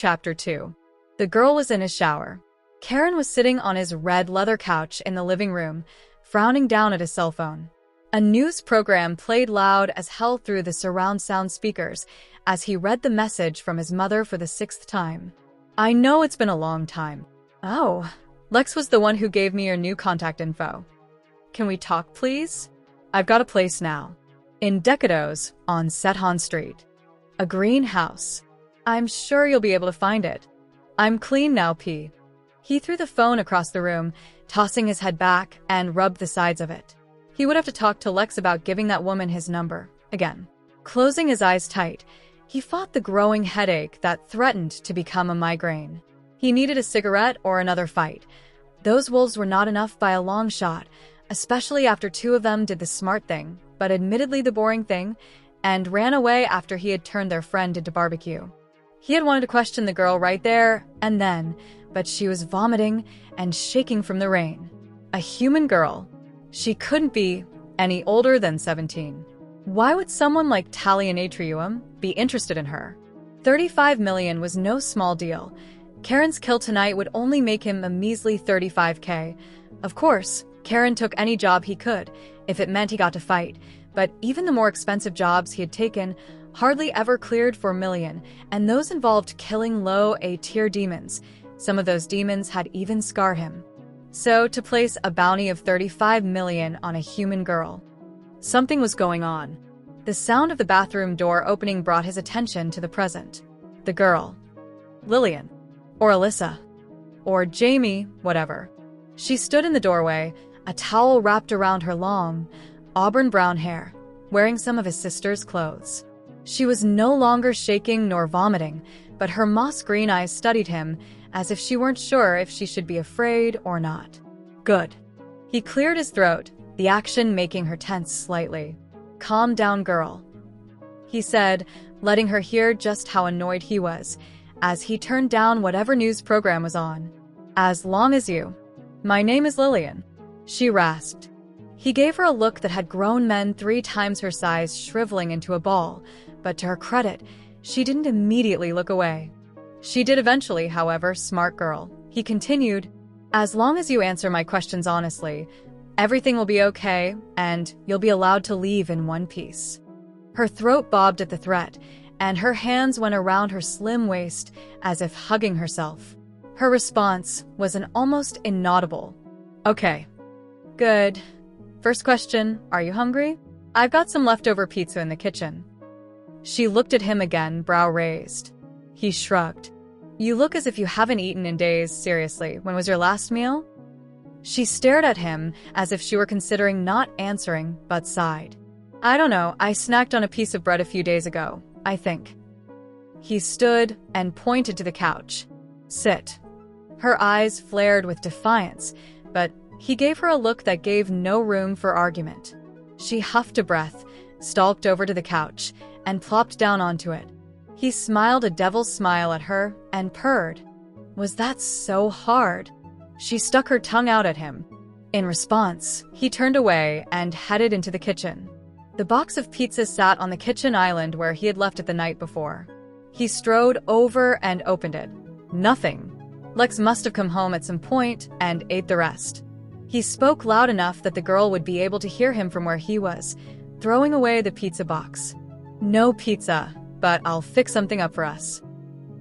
Chapter 2. The girl was in his shower. Kaeron was sitting on his red leather couch in the living room, frowning down at his cell phone. A news program played loud as hell through the surround sound speakers as he read the message from his mother for the 6th time. I know it's been a long time. Oh, Lex was the one who gave me your new contact info. Can we talk, please? I've got a place now. In Decados, on Sethan Street. A green house. I'm sure you'll be able to find it. I'm clean now, P. He threw the phone across the room, tossing his head back, and rubbed the sides of it. He would have to talk to Lex about giving that woman his number, again. Closing his eyes tight, he fought the growing headache that threatened to become a migraine. He needed a cigarette or another fight. Those wolves were not enough by a long shot, especially after 2 of them did the smart thing, but admittedly the boring thing, and ran away after he had turned their friend into barbecue. He had wanted to question the girl right there and then, but she was vomiting and shaking from the rain. A human girl. She couldn't be any older than 17. Why would someone like Talion Atrium be interested in her? 35 million was no small deal. Kaeron's kill tonight would only make him a measly 35K. Of course, Kaeron took any job he could, if it meant he got to fight, but even the more expensive jobs he had taken hardly ever cleared 4 million, and those involved killing low A-tier demons. Some of those demons had even scarred him. So, to place a bounty of 35 million on a human girl. Something was going on. The sound of the bathroom door opening brought his attention to the present. The girl. Lillian. Or Alyssa. Or Jamie, whatever. She stood in the doorway, a towel wrapped around her long, auburn brown hair, wearing some of his sister's clothes. She was no longer shaking nor vomiting, but her moss-green eyes studied him as if she weren't sure if she should be afraid or not. Good. He cleared his throat, the action making her tense slightly. Calm down, girl, he said, letting her hear just how annoyed he was, as he turned down whatever news program was on. As long as you. My name is Lillian, she rasped. He gave her a look that had grown men 3 times her size shriveling into a ball, but to her credit, she didn't immediately look away. She did eventually, however, smart girl. He continued, as long as you answer my questions honestly, everything will be okay, and you'll be allowed to leave in one piece. Her throat bobbed at the threat, and her hands went around her slim waist as if hugging herself. Her response was an almost inaudible, okay. Good. First question, are you hungry? I've got some leftover pizza in the kitchen. She looked at him again, brow raised. He shrugged. You look as if you haven't eaten in days, seriously. When was your last meal? She stared at him as if she were considering not answering, but sighed. I don't know, I snacked on a piece of bread a few days ago, I think. He stood and pointed to the couch. Sit. Her eyes flared with defiance, but he gave her a look that gave no room for argument. She huffed a breath, stalked over to the couch, and plopped down onto it. He smiled a devil's smile at her and purred. Was that so hard? She stuck her tongue out at him. In response, he turned away and headed into the kitchen. The box of pizza sat on the kitchen island where he had left it the night before. He strode over and opened it. Nothing. Lex must have come home at some point and ate the rest. He spoke loud enough that the girl would be able to hear him from where he was, throwing away the pizza box. No pizza, but I'll fix something up for us.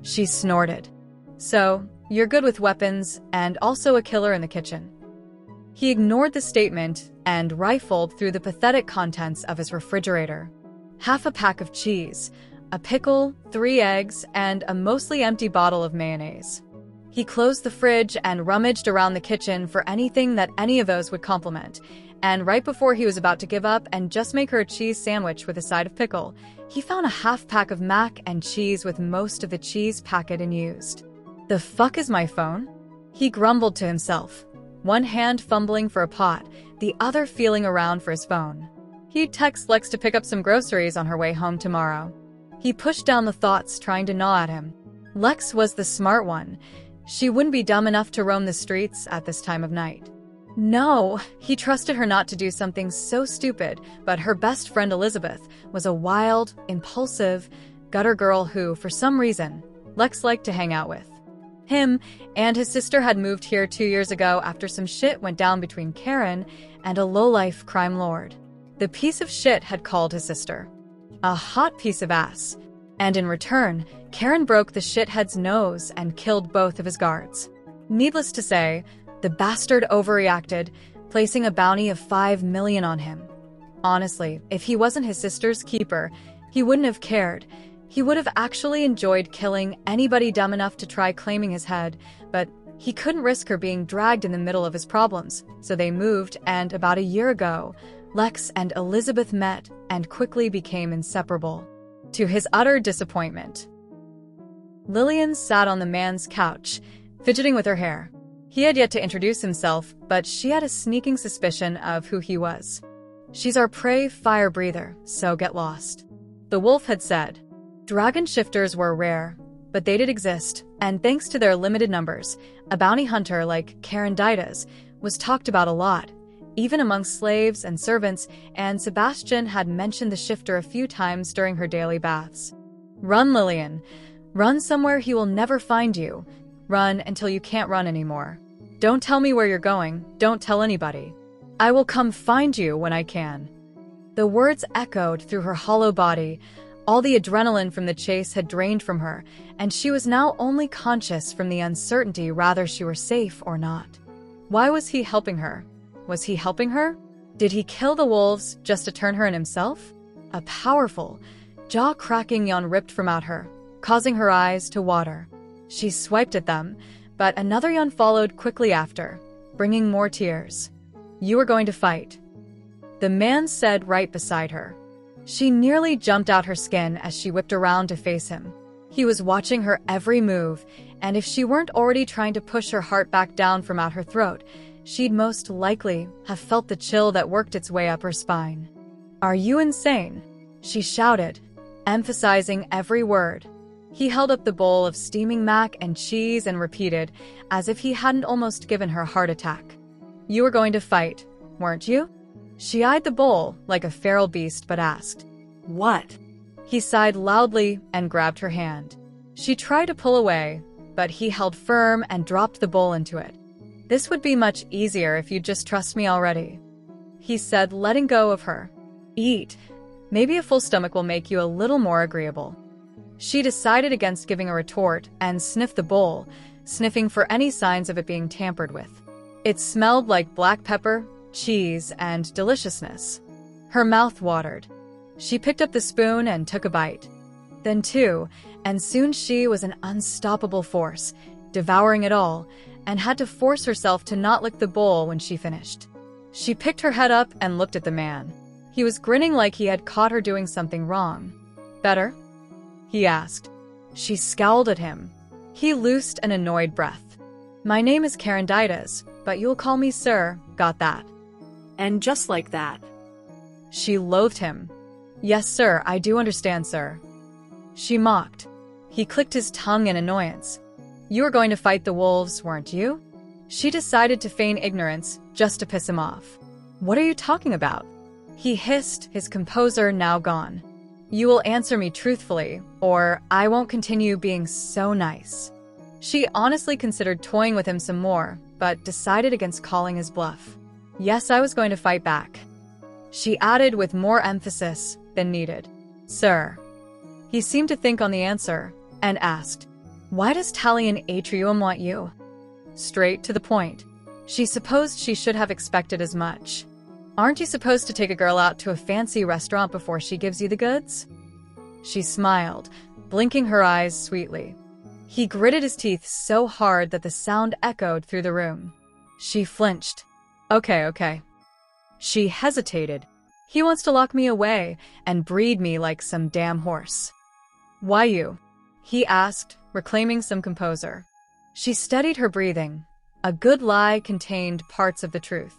She snorted. So, you're good with weapons and also a killer in the kitchen. He ignored the statement and rifled through the pathetic contents of his refrigerator. Half a pack of cheese, a pickle, 3 eggs, and a mostly empty bottle of mayonnaise. He closed the fridge and rummaged around the kitchen for anything that any of those would complement, and right before he was about to give up and just make her a cheese sandwich with a side of pickle, he found a half pack of mac and cheese with most of the cheese packet unused. The fuck is my phone? He grumbled to himself, one hand fumbling for a pot, the other feeling around for his phone. He'd text Lex to pick up some groceries on her way home tomorrow. He pushed down the thoughts trying to gnaw at him. Lex was the smart one. She wouldn't be dumb enough to roam the streets at this time of night. No, he trusted her not to do something so stupid, but her best friend Elizabeth was a wild, impulsive, gutter girl who, for some reason, Lex liked to hang out with. Him and his sister had moved here 2 years ago after some shit went down between Kaeron and a lowlife crime lord. The piece of shit had called his sister a hot piece of ass, and in return, Kaeron broke the shithead's nose and killed both of his guards. Needless to say, the bastard overreacted, placing a bounty of 5 million on him. Honestly, if he wasn't his sister's keeper, he wouldn't have cared. He would have actually enjoyed killing anybody dumb enough to try claiming his head, but he couldn't risk her being dragged in the middle of his problems, so they moved, and about a year ago, Lex and Elizabeth met and quickly became inseparable. To his utter disappointment, Lillian sat on the man's couch, fidgeting with her hair. He had yet to introduce himself, but she had a sneaking suspicion of who he was. "She's our prey fire breather, so get lost," the wolf had said. Dragon shifters were rare, but they did exist, and thanks to their limited numbers, a bounty hunter like Kaeron Deitas was talked about a lot, even among slaves and servants, and Sebastian had mentioned the shifter a few times during her daily baths. "Run, Lillian. Run somewhere he will never find you. Run until you can't run anymore. Don't tell me where you're going. Don't tell anybody. I will come find you when I can." The words echoed through her hollow body. All the adrenaline from the chase had drained from her, and she was now only conscious from the uncertainty whether she were safe or not. Why was he helping her? Was he helping her? Did he kill the wolves just to turn her in himself? A powerful, jaw-cracking yawn ripped from out her, causing her eyes to water. She swiped at them, but another yawn followed quickly after, bringing more tears. "You are going to fight," the man said right beside her. She nearly jumped out her skin as she whipped around to face him. He was watching her every move, and if she weren't already trying to push her heart back down from out her throat, she'd most likely have felt the chill that worked its way up her spine. "Are you insane?" she shouted, emphasizing every word. He held up the bowl of steaming mac and cheese and repeated, as if he hadn't almost given her a heart attack. "You were going to fight, weren't you?" She eyed the bowl like a feral beast but asked, "What?" He sighed loudly and grabbed her hand. She tried to pull away, but he held firm and dropped the bowl into it. "This would be much easier if you'd just trust me already," he said, letting go of her. "Eat. Maybe a full stomach will make you a little more agreeable." She decided against giving a retort and sniffed the bowl, sniffing for any signs of it being tampered with. It smelled like black pepper, cheese, and deliciousness. Her mouth watered. She picked up the spoon and took a bite. Then two, and soon she was an unstoppable force, devouring it all, and had to force herself to not lick the bowl when she finished. She picked her head up and looked at the man. He was grinning like he had caught her doing something wrong. "Better?" he asked. She scowled at him. He loosed an annoyed breath. "My name is Kaeron Deitas, but you'll call me sir, got that?" And just like that, she loathed him. "Yes, sir, I do understand, sir," she mocked. He clicked his tongue in annoyance. "You were going to fight the wolves, weren't you?" She decided to feign ignorance just to piss him off. "What are you talking about?" he hissed, his composure now gone. "You will answer me truthfully, or I won't continue being so nice." She honestly considered toying with him some more, but decided against calling his bluff. "Yes, I was going to fight back," she added with more emphasis than needed. "Sir." He seemed to think on the answer, and asked, "Why does Talion Atrium want you?" Straight to the point. She supposed she should have expected as much. "Aren't you supposed to take a girl out to a fancy restaurant before she gives you the goods?" She smiled, blinking her eyes sweetly. He gritted his teeth so hard that the sound echoed through the room. She flinched. Okay. She hesitated. "He wants to lock me away and breed me like some damn horse." "Why you?" he asked, reclaiming some composure. She steadied her breathing. A good lie contained parts of the truth.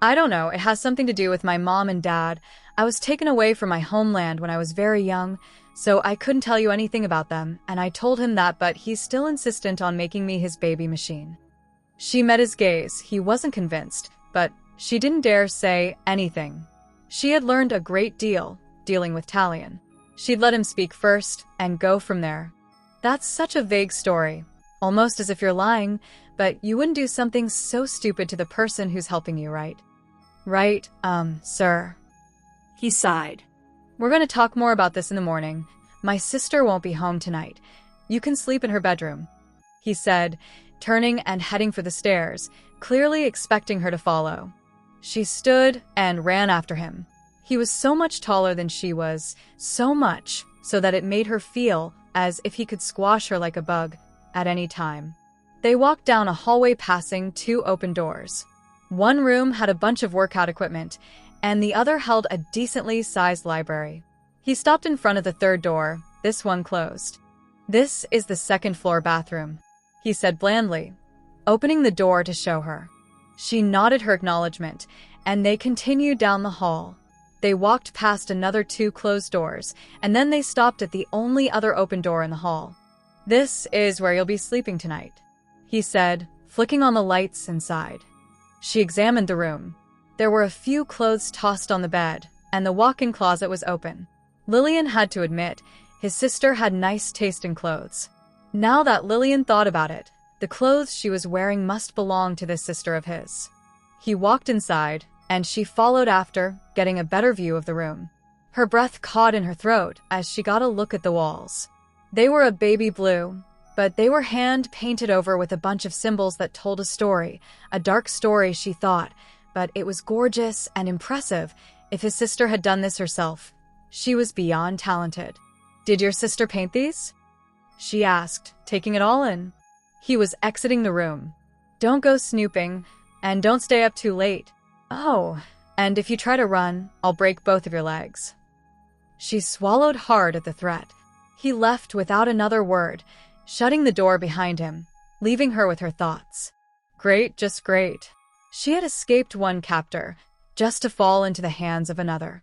"I don't know, it has something to do with my mom and dad. I was taken away from my homeland when I was very young, so I couldn't tell you anything about them, and I told him that, but he's still insistent on making me his baby machine." She met his gaze. He wasn't convinced, but she didn't dare say anything. She had learned a great deal dealing with Talion. She'd let him speak first and go from there. That's such a vague story, almost as if you're lying, but you wouldn't do something so stupid to the person who's helping you, right? Right, sir. He sighed. We're going to talk more about this in the morning. My sister won't be home tonight. You can sleep in her bedroom, he said, turning and heading for the stairs, clearly expecting her to follow. She stood and ran after him. He was so much taller than she was, so much so that it made her feel as if he could squash her like a bug at any time. They walked down a hallway passing 2 open doors. One room had a bunch of workout equipment, and the other held a decently sized library. He stopped in front of the 3rd door, this one closed. This is the 2nd floor bathroom, he said blandly, opening the door to show her. She nodded her acknowledgement, and they continued down the hall. They walked past another 2 closed doors, and then they stopped at the only other open door in the hall. This is where you'll be sleeping tonight, he said, flicking on the lights inside. She examined the room. There were a few clothes tossed on the bed, and the walk-in closet was open. Lillian had to admit, his sister had nice taste in clothes. Now that Lillian thought about it, the clothes she was wearing must belong to this sister of his. He walked inside, and she followed after, getting a better view of the room. Her breath caught in her throat as she got a look at the walls. They were a baby blue, but they were hand-painted over with a bunch of symbols that told a story, a dark story, she thought, but it was gorgeous and impressive. If his sister had done this herself, she was beyond talented. Did your sister paint these? She asked, taking it all in. He was exiting the room. Don't go snooping, and don't stay up too late. Oh, and if you try to run, I'll break both of your legs. She swallowed hard at the threat. He left without another word, shutting the door behind him, leaving her with her thoughts. Great, just great. She had escaped one captor, just to fall into the hands of another.